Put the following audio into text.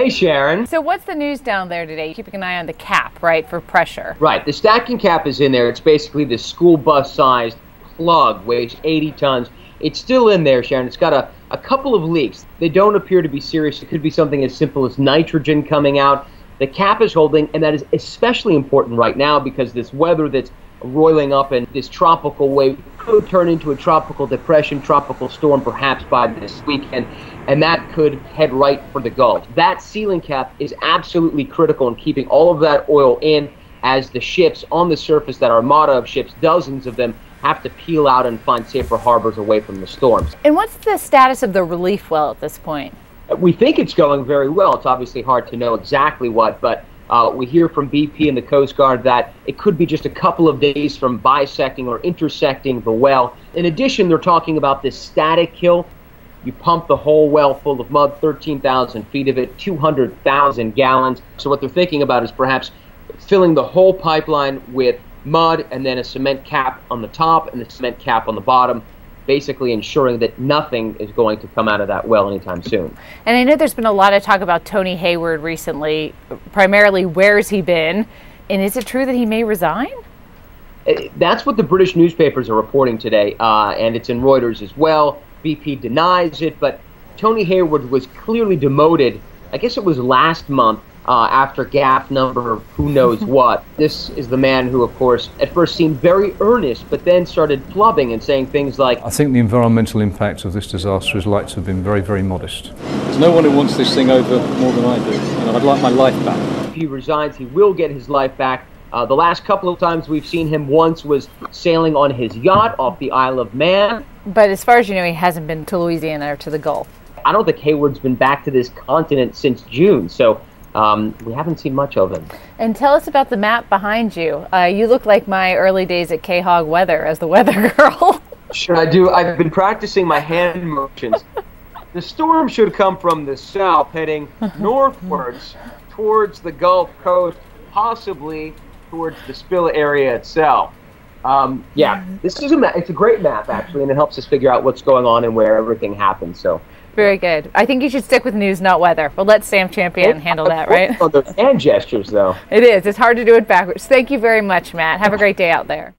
Hey, Sharon. So what's the news down there today? Keeping an eye on the cap, right, for pressure. Right, the stacking cap is in there. It's basically this school bus-sized plug, weighs 80 tons. It's still in there, Sharon. It's got a couple of leaks. They don't appear to be serious. It could be something as simple as nitrogen coming out. The cap is holding, and that is especially important right now because this weather that's roiling up and this tropical wave could turn into a tropical depression, tropical storm perhaps by this weekend, and that could head right for the Gulf. That sealing cap is absolutely critical in keeping all of that oil in as the ships on the surface, that armada of ships, dozens of them, have to peel out and find safer harbors away from the storms. And what's the status of the relief well at this point? We think it's going very well. It's obviously hard to know exactly what, but we hear from BP and the Coast Guard that it could be just a couple of days from bisecting or intersecting the well. In addition, they're talking about this static kill. You pump the whole well full of mud, 13,000 feet of it, 200,000 gallons. So what they're thinking about is perhaps filling the whole pipeline with mud and then a cement cap on the top and a cement cap on the bottom, basically ensuring that nothing is going to come out of that well anytime soon. And I know there's been a lot of talk about Tony Hayward recently. Primarily, where's he been? And is it true that he may resign? That's what the British newspapers are reporting today, and it's in Reuters as well. BP denies it, but Tony Hayward was clearly demoted, I guess it was last month, after gaffe number who knows what. This is the man who, of course, at first seemed very earnest, but then started blubbing and saying things like, I think the environmental impact of this disaster is likely to have been very, very modest. There's no one who wants this thing over more than I do. I'd like my life back. If he resigns, he will get his life back. The last couple of times we've seen him, once was sailing on his yacht off the Isle of Man. But as far as you know, he hasn't been to Louisiana or to the Gulf. I don't think Hayward's been back to this continent since June, so we haven't seen much of him. And tell us about the map behind you. You look like my early days at K-Hog Weather as the weather girl. Sure, I do. I've been practicing my hand motions. The storm should come from the south, heading northwards towards the Gulf Coast, possibly towards the spill area itself. Yeah, this is a map. It's a great map, actually, and it helps us figure out what's going on and where everything happens. So. Very good. I think you should stick with news, not weather. We'll let Sam Champion handle that, right? On those hand gestures, though. It is. It's hard to do it backwards. Thank you very much, Matt. Have a great day out there.